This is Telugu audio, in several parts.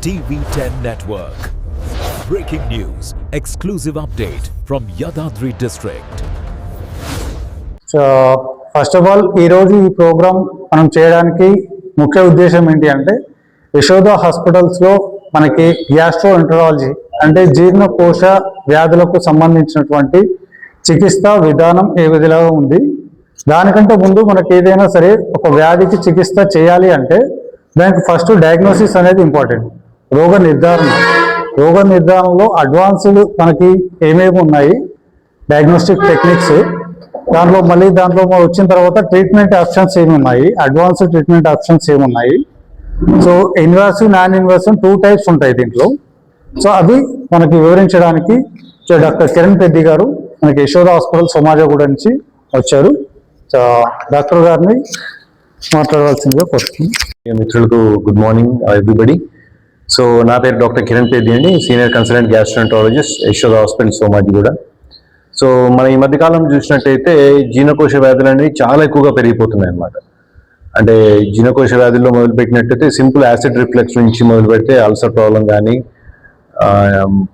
TV10 Network. Breaking news, exclusive update from Yadadri district. So first of all ఈరోజు ఈ ప్రోగ్రామ్ మనం చేయడానికి ముఖ్య ఉద్దేశం ఏంటి అంటే యశోద హాస్పిటల్స్లో మనకి గ్యాస్ట్రోఎంటరాలజీ అంటే జీర్ణకోశ వ్యాధులకు సంబంధించినటువంటి చికిత్స విధానం ఏ విధంగా ఉంది. దానికంటే ముందు మనకి ఏదైనా సరే ఒక వ్యాధికి చికిత్స చేయాలి అంటే దానికి ఫస్ట్ డయాగ్నోసిస్ అనేది ఇంపార్టెంట్. రోగ నిర్ధారణలో అడ్వాన్స్డ్ మనకి ఏమేమి ఉన్నాయి డయాగ్నోస్టిక్ టెక్నిక్స్, దాంట్లో వచ్చిన తర్వాత ట్రీట్మెంట్ ఆప్షన్స్ ఏమి ఉన్నాయి, అడ్వాన్స్డ్ ట్రీట్మెంట్ ఆప్షన్స్ ఏమున్నాయి. So invasive non invasive 2 types ఉంటాయి దీంట్లో. సో అవి మనకి వివరించడానికి డాక్టర్ కిరణ్ పెద్ది గారు మనకి యశోద హాస్పిటల్ సోమాజిగూడ నుంచి వచ్చారు. సో డాక్టర్ గారిని మాట్లాడవలసిందిగా కోరుతున్నాను. మిత్రులకు గుడ్ మార్నింగ్ ఎవ్రీబడి. సో నా పేరు డాక్టర్ కిరణ్ పెద్ది అండి, senior consultant gastroenterologist Yashoda hospital Somajiguda. So మన ఈ మధ్యకాలం చూసినట్టయితే జీర్ణకోశ వ్యాధులు అనేవి చాలా ఎక్కువగా పెరిగిపోతున్నాయి అన్నమాట. అంటే జీర్ణకోశ వ్యాధుల్లో మొదలుపెట్టినట్టయితే సింపుల్ యాసిడ్ రిఫ్లెక్స్ నుంచి మొదలు పెడితే అల్సర్ ప్రాబ్లం కానీ,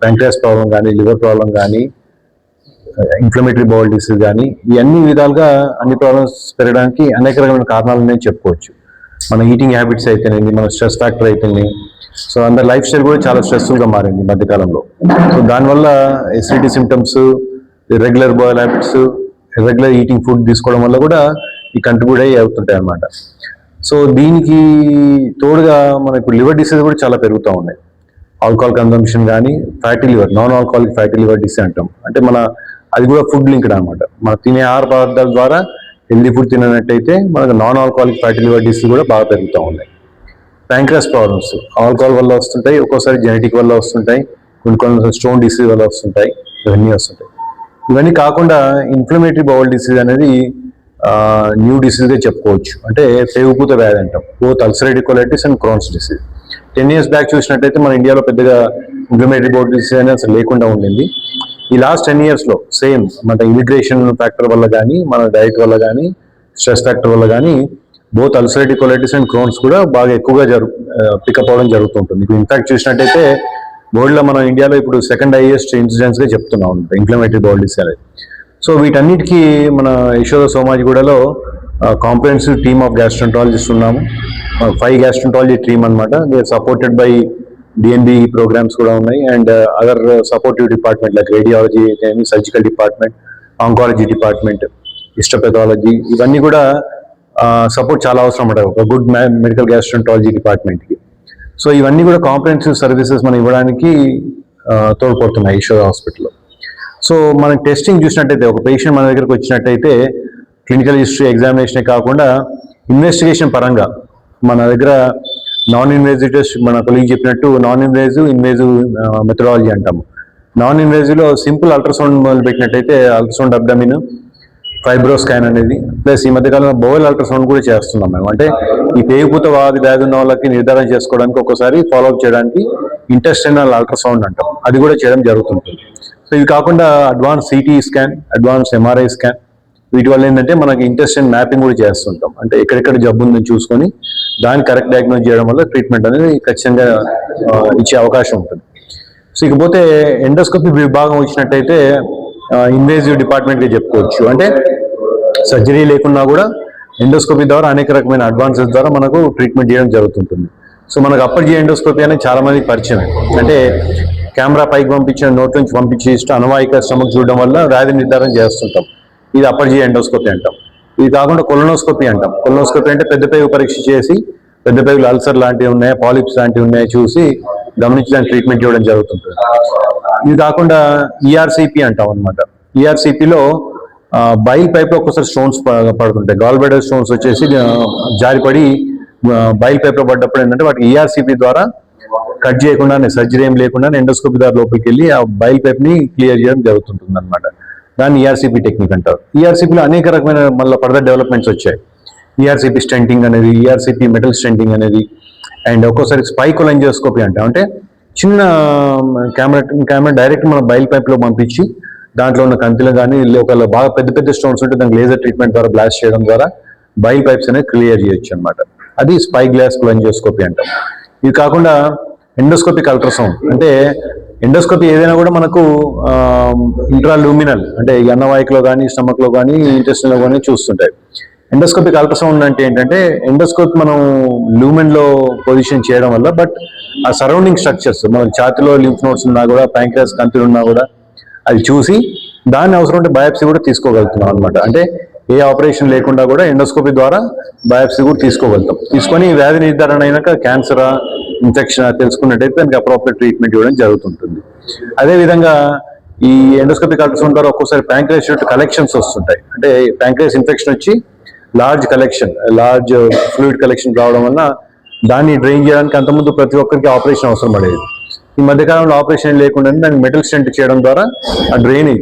ప్యాంక్రియాస్ ప్రాబ్లం కానీ, లివర్ ప్రాబ్లం కానీ, ఇన్ఫ్లమేటరీ బౌల్ డిసీజ్ కానీ, ఈ అన్ని విధాలుగా అన్ని ప్రాబ్లమ్స్ పెరగడానికి అనేక రకమైన కారణాలు నేను చెప్పుకోవచ్చు. మన ఈటింగ్ హ్యాబిట్స్ అయితేనేది, మన స్ట్రెస్ ఫ్యాక్టర్ అయితేనే, సో అందరి లైఫ్ స్టైల్ కూడా చాలా స్ట్రెస్ఫుల్గా మారింది ఈ మధ్యకాలంలో. సో దానివల్ల acidity symptoms, irregular boil habits, irregular eating food తీసుకోవడం వల్ల కూడా ఈ కంట్రిబ్యూట్ అయ్యి అవుతుంటాయి అన్నమాట. సో దీనికి తోడుగా మనకు లివర్ డిసీజ్ కూడా చాలా పెరుగుతూ ఉన్నాయి. ఆల్కహాల్ కన్సంప్షన్ కానీ, fatty liver, non alcoholic fatty liver disease అంటాం. అంటే అది కూడా ఫుడ్ లింక్డ్ అనమాట. మనం తినే ఆహార పదార్థాల ద్వారా హెల్దీ ఫుడ్ తిననట్టయితే మనకు non alcoholic fatty liver disease కూడా బాగా పెరుగుతూ ఉన్నాయి. ప్యాంక్రియాస్ ప్రాబ్లమ్స్ ఆల్కహాల్ వల్ల వస్తుంటాయి, ఒక్కోసారి జెనెటిక్ వల్ల వస్తుంటాయి, కొన్ని స్టోన్ డిసీజ్ వల్ల వస్తుంటాయి, ఇవన్నీ వస్తుంటాయి. ఇవన్నీ కాకుండా ఇన్ఫ్లమేటరీ బౌల్ డిసీజ్ అనేది న్యూ డిసీజ్గా చెప్పుకోవచ్చు. అంటే పేగుపూత వ్యాధి అంటాం, both ulcerative colitis and Crohn's disease. 10 years back చూసినట్టయితే మన ఇండియాలో పెద్దగా ఇన్ఫ్లమేటరీ బౌల్ డిసీజ్ అనేది అసలు లేకుండా ఉండింది. ఈ లాస్ట్ 10 yearsలో సేమ్ మన ఇమిగ్రేషన్ ఫ్యాక్టర్ వల్ల కానీ, మన డైట్ వల్ల కానీ, స్ట్రెస్ ఫ్యాక్టర్ వల్ల కానీ both ulcerative colitis and Crohn's కూడా బాగా ఎక్కువగా పికప్ అవడం జరుగుతుంటుంది. ఇప్పుడు ఇన్ఫాక్ట్ చూసినట్టయితే వరల్డ్లో మన ఇండియాలో ఇప్పుడు 2nd highest ఇన్సిడెన్స్గా చెప్తున్నాం ఇన్ఫ్లమేటరీ బౌల్ డిసీజ్ అనేది. సో వీటన్నిటికీ మన యశోద సోమాజిగూడలో కాంప్రహెన్సివ్ టీమ్ ఆఫ్ గ్యాస్ట్రోఎంటరాలజిస్ట్ ఉన్నాము. 5 గ్యాస్ట్రోఎంటరాలజీ టీమ్ అనమాట. They are supported by DNB programmes కూడా ఉన్నాయి, and other supportive department like radiology, surgical department, oncology department, histopathology, ఇవన్నీ కూడా సపోర్ట్ చాలా అవసరం అన్నమాట ఒక గుడ్ మెడికల్ గ్యాస్ట్రోఎంటరాలజీ డిపార్ట్మెంట్కి. సో ఇవన్నీ కూడా కాంప్రహెన్సివ్ సర్వీసెస్ మనం ఇవ్వడానికి తోడ్పడుతున్నాయి యశోద హాస్పిటల్లో. సో మనం టెస్టింగ్ చూసినట్టయితే ఒక పేషెంట్ మన దగ్గరకు వచ్చినట్టయితే క్లినికల్ హిస్టరీ ఎగ్జామినేషనే కాకుండా ఇన్వెస్టిగేషన్ పరంగా మన దగ్గర నాన్ ఇన్వేజివ్ టెస్ట్, మన కొలీగ్ చెప్పినట్టు నాన్ ఇన్వేజివ్, ఇన్వేజివ్ మెథడాలజీ అంటాము. నాన్ ఇన్వేజివ్లో సింపుల్ అల్ట్రాసౌండ్ మొదలు పెట్టినట్టయితే అల్ట్రాసౌండ్ అబ్డామిన్, ఫైబ్రో స్కాన్ అనేది, ప్లస్ ఈ మధ్యకాలంలో బోవెల్ అల్ట్రాసౌండ్ కూడా చేస్తున్నాం మేము. అంటే ఈ పేగుపూత వ్యాధి ఉన్న వాళ్ళకి నిర్ధారణ చేసుకోవడానికి ఒక్కోసారి ఫాలోఅప్ చేయడానికి ఇంటెస్టైనల్ అల్ట్రాసౌండ్ అంటాం, అది కూడా చేయడం జరుగుతుంటుంది. సో ఇవి కాకుండా advance CT scan, advance MRI scan, వీటి వల్ల ఏంటంటే మనకి ఇంటెస్టైన్ మ్యాపింగ్ కూడా చేస్తుంటాం. అంటే ఎక్కడెక్కడ జబ్బు ఉందని చూసుకొని దాన్ని కరెక్ట్ డయాగ్నోజ్ చేయడం వల్ల ట్రీట్మెంట్ అనేది ఖచ్చితంగా ఇచ్చే అవకాశం ఉంటుంది. సో ఇకపోతే ఎండోస్కోపీ విభాగం వచ్చినట్టయితే ఇన్వేజివ్ డిపార్ట్మెంట్గా చెప్పుకోవచ్చు. అంటే సర్జరీ లేకున్నా కూడా ఎండోస్కోపీ ద్వారా అనేక రకమైన అడ్వాన్సెస్ ద్వారా మనకు ట్రీట్మెంట్ చేయడం జరుగుతుంటుంది. సో మనకు అప్పర్ జీ ఎండోస్కోపీ అనేది చాలా మందికి పరిచయం. అంటే కెమెరా పైకి పంపించిన నోట్ నుంచి పంపించి అనవాయిక స్టమక్ చూడడం వల్ల వ్యాధి నిర్ధారణ చేస్తుంటాం. ఇది అప్పర్ జీ ఎండోస్కోపీ అంటాం. ఇది కాకుండా కొలనోస్కోపీ అంటాం. కొలనోస్కోపీ అంటే పెద్ద పేగు పరీక్ష చేసి పెద్ద పేగులు అల్సర్ లాంటివి ఉన్నాయా, పాలిప్స్ లాంటివి ఉన్నాయా చూసి గమనించడానికి ట్రీట్మెంట్ ఇవ్వడం జరుగుతుంటుంది. ఇది కాకుండా ఈఆర్సిపి అంటాం అనమాట. ఈఆర్సిపిలో బైల్ పైప్లో ఒక్కోసారి స్టోన్స్ పడుతుంటాయి. గాల్ బ్లాడర్ స్టోన్స్ వచ్చేసి జారిపడి బైల్ పైప్లో పడ్డప్పుడు ఏంటంటే వాటికి ఈఆర్సిపి ద్వారా కట్ చేయకుండానే, సర్జరీ ఏం లేకుండా ఎండోస్కోపీ ద్వారా లోపలికి వెళ్ళి ఆ బైల్ పైప్ని క్లియర్ చేయడం జరుగుతుంటుంది అనమాట. దాన్ని ఈఆర్సిపి టెక్నిక్ అంటారు. ఈఆర్సిపిలో అనేక రకమైన మళ్ళీ ఫర్దర్ డెవలప్మెంట్స్ వచ్చాయి. ఈఆర్సిపి స్టెంటింగ్ అనేది, ఈఆర్సిపి మెటల్ స్టెంటింగ్ అనేది, అండ్ ఒక్కోసారి స్పైకోలెంజియోస్కోపీ అంటే చిన్న కెమెరా డైరెక్ట్ మన బైల్ పైప్లో పంపించి దాంట్లో ఉన్న కంతిలో కానీ ఒకవేళ బాగా పెద్ద పెద్ద స్టోన్స్ ఉంటే దానికి లేజర్ ట్రీట్మెంట్ ద్వారా బ్లాస్ట్ చేయడం ద్వారా బైల్ పైప్స్ అనేది క్లియర్ చేయొచ్చు అనమాట. అది స్పై గ్లాస్ కొలెంజియోస్కోపీ అంటాం. ఇది కాకుండా ఎండోస్కోపిక్ అల్ట్రాసౌండ్. అంటే ఎండోస్కోపీ ఏదైనా కూడా మనకు ఇంట్రాలూమినల్ అంటే ఈ అన్నవాహికలో కానీ స్టమక్లో కానీ ఇంటెస్టిన్లో కానీ చూస్తుంటాయి. ఎండోస్కోపిక్ అల్ట్రాసౌండ్ అంటే ఏంటంటే ఎండోస్కోప్ మనం లూమెన్లో పొజిషన్ చేయడం వల్ల బట్ ఆ సరౌండింగ్ స్ట్రక్చర్స్ మన ఛాతిలో లింఫ్ నోడ్స్ ఉన్నా కూడా ప్యాంక్రియాస్ కంతులు ఉన్నా కూడా అది చూసి దాన్ని అవసరం ఉంటే బయాప్సీ కూడా తీసుకోగలుగుతున్నాం అనమాట. అంటే ఏ ఆపరేషన్ లేకుండా కూడా ఎండోస్కోపీ ద్వారా బయాప్సీ కూడా తీసుకోగలుగుతాం. తీసుకొని వ్యాధి నిర్ధారణ అయినాక క్యాన్సరా ఇన్ఫెక్షన్ తెలుసుకున్నట్టయితే దానికి అప్రోప్రియట్ ట్రీట్మెంట్ ఇవ్వడం జరుగుతుంటుంది. అదేవిధంగా ఈ ఎండోస్కోపిక్ అల్ట్రాసౌండ్ ద్వారా ఒక్కోసారి ప్యాంక్రియాస్ కలెక్షన్స్ వస్తుంటాయి. అంటే ప్యాంక్రియాస్ ఇన్ఫెక్షన్ వచ్చి లార్జ్ ఫ్లూయిడ్ కలెక్షన్ రావడం వల్ల దాన్ని డ్రైన్ చేయడానికి అంతకుముందు ప్రతి ఒక్కరికి ఆపరేషన్ అవసరం పడేది. ఈ మధ్యకాలంలో ఆపరేషన్ లేకుండా దానికి మెటల్ స్టెంట్ చేయడం ద్వారా ఆ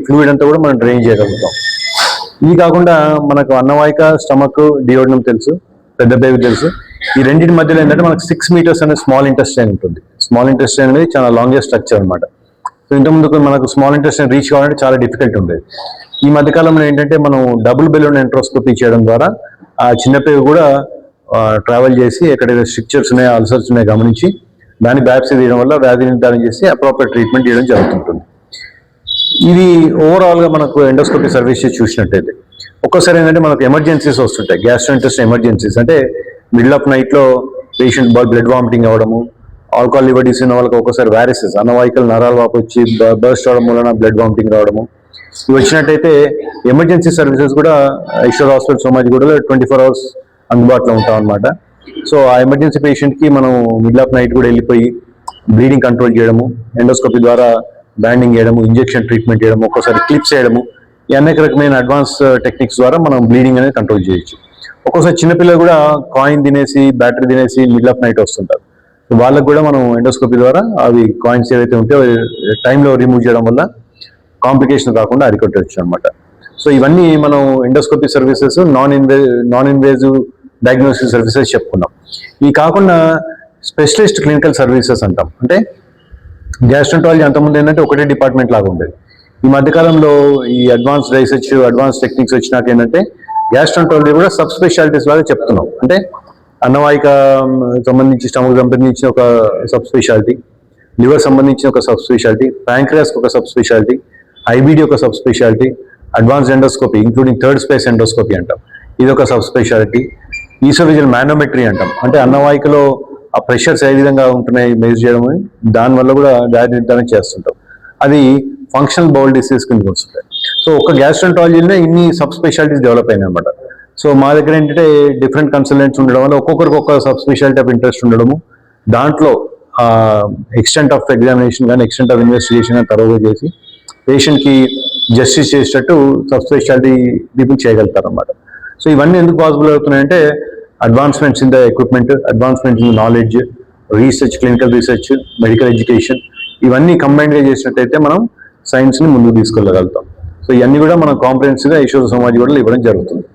ఫ్లూయిడ్ అంతా కూడా మనం డ్రైన్ చేయగలుగుతాం. ఇది కాకుండా మనకు అన్నవాహిక, స్టమక్, డియోడనం తెలుసు, పెద్ద బేబీ తెలుసు. ఈ రెండింటి మధ్యలో ఏంటంటే మనకు 6 meters అనేది స్మాల్ ఇంటెస్టైన్ ఉంటుంది. స్మాల్ ఇంటెస్టైన్ అనేది చాలా లాంగెస్ట్ స్ట్రక్చర్ అనమాట. సో ఇంతకుముందు మనకు స్మాల్ ఇంటెస్టైన్ రీచ్ కావాలంటే చాలా డిఫికల్ట్ ఉండేది. ఈ మధ్యకాలంలో ఏంటంటే మనం డబుల్ బెలూన్ ఎంట్రోస్కోపీ చేయడం ద్వారా ఆ చిన్న పేగు కూడా ట్రావెల్ చేసి ఎక్కడైతే స్ట్రక్చర్స్ ఉన్నాయో, అల్సర్స్ ఉన్నాయో గమనించి దాన్ని బయాప్సీ తీయడం వల్ల వ్యాధి నిర్ధారణ చేసి అప్రోప్రియట్ ట్రీట్మెంట్ చేయడం జరుగుతుంటుంది. ఇది ఓవరాల్గా మనకు ఎండోస్కోపీ సర్వీసెస్ చూసినట్టయితే ఒక్కోసారి ఏంటంటే మనకు ఎమర్జెన్సీస్ వస్తుంటాయి. గ్యాస్ట్రోఇంటెస్టైనల్ ఎమర్జెన్సీస్ అంటే మిడిల్ ఆఫ్ నైట్లో పేషెంట్ బ్లడ్ వామిటింగ్ అవ్వడము, ఆల్కహాల్ లివర్ డిసీజ్ ఉన్న వాళ్ళకి ఒక్కోసారి వ్యారిసెస్ అన్నవాహికలు నరాల వాపు వచ్చి బర్స్ట్ అవడం వలన బ్లడ్ వామిటింగ్ రావడము, ఇవి వచ్చినట్టయితే ఎమర్జెన్సీ సర్వీసెస్ కూడా యశోద హాస్పిటల్ సోమాజిగూడలో 24 hours అందుబాటులో ఉంటాం అనమాట. సో ఆ ఎమర్జెన్సీ పేషెంట్కి మనం మిడిల్ ఆఫ్ నైట్ కూడా వెళ్ళిపోయి బ్లీడింగ్ కంట్రోల్ చేయడము, ఎండోస్కోపీ ద్వారా బ్యాండింగ్ చేయడము, ఇంజెక్షన్ ట్రీట్మెంట్ చేయడము, ఒక్కోసారి క్లిప్స్ చేయడము, ఈ అనేక రకమైన అడ్వాన్స్ టెక్నిక్స్ ద్వారా మనం బ్లీడింగ్ అనేది కంట్రోల్ చేయొచ్చు. ఒక్కోసారి చిన్నపిల్లలు కూడా కాయిన్ తినేసి బ్యాటరీ తినేసి మిడిల్ ఆఫ్ నైట్ వస్తుంటారు. సో వాళ్ళకు కూడా మనం ఎండోస్కోపీ ద్వారా అవి కాయిన్స్ ఏవైతే ఉంటే టైంలో రిమూవ్ చేయడం వల్ల కాంప్లికేషన్ రాకుండా అరికట్టవచ్చు అనమాట. సో ఇవన్నీ మనం endoscopy services, non invasive diagnostic services చెప్పుకున్నాం. ఇవి కాకుండా స్పెషలిస్ట్ క్లినికల్ సర్వీసెస్ అంటాం. అంటే గ్యాస్ట్రోంటాలజీ అంతకుముందు ఏంటంటే ఒకటే డిపార్ట్మెంట్ లాగా ఉండేది. ఈ మధ్యకాలంలో ఈ అడ్వాన్స్ రీసెర్చ్, అడ్వాన్స్ టెక్నిక్స్ వచ్చినాక ఏంటంటే గ్యాస్ట్రోంటాలజీ కూడా సబ్ స్పెషాలిటీస్ లాగా చెప్తున్నాం. అంటే అన్నవాహిక సంబంధించి, స్టమక్ సంబంధించిన ఒక సబ్ స్పెషాలిటీ, లివర్ సంబంధించిన ఒక సబ్ స్పెషాలిటీ, ప్యాంక్రియాస్కి ఒక సబ్ స్పెషాలిటీ, ఐబిడి ఒక sub speciality, advance endoscopy including third space endoscopy అంటాం, ఇది ఒక సబ్ స్పెషాలిటీ, ఈసోఫేజియల్ మానోమెట్రీ అంటాం. అంటే అన్నవాహికలో ఆ ప్రెషర్స్ ఏ విధంగా ఉంటున్నాయి మెజర్ చేయడం, దానివల్ల కూడా వ్యాధి నిర్ధారణ చేస్తుంటాం. అది ఫంక్షనల్ బౌల్ డిసీజ్ కింద వస్తుంటాయి. సో ఒక గ్యాస్ట్రోంటాలజీలోనే ఇన్ని సబ్ స్పెషాలిటీస్ డెవలప్ అయినాయి అనమాట. సో మా దగ్గర ఏంటంటే డిఫరెంట్ కన్సల్టెంట్స్ ఉండడం వల్ల ఒక్కొక్కరికి ఒక్క సబ్ స్పెషాలిటీ ఆఫ్ ఇంట్రెస్ట్ ఉండడము, దాంట్లో ఎక్స్టెంట్ ఆఫ్ ఎగ్జామినేషన్ కానీ ఎక్స్టెంట్ ఆఫ్ ఇన్వెస్టిగేషన్ కానీ తరువుగా చేసి పేషెంట్కి జస్టిస్ చేసేటట్టు సబ్ స్పెషాలిటీ పీపుల్ చేయగలుగుతారు అనమాట. సో ఇవన్నీ ఎందుకు పాసిబుల్ అవుతున్నాయంటే advancements in the equipment, advancement in knowledge, research, clinical research, medical education, ఇవన్నీ కంబైన్డ్గా చేసినట్టయితే మనం సైన్స్ని ముందుకు తీసుకెళ్ళగలుగుతాం. సో ఇవన్నీ కూడా మనం కాంప్రహెన్సివ్గా యశోద సోమాజిగూడలో ఇవ్వడం జరుగుతుంది.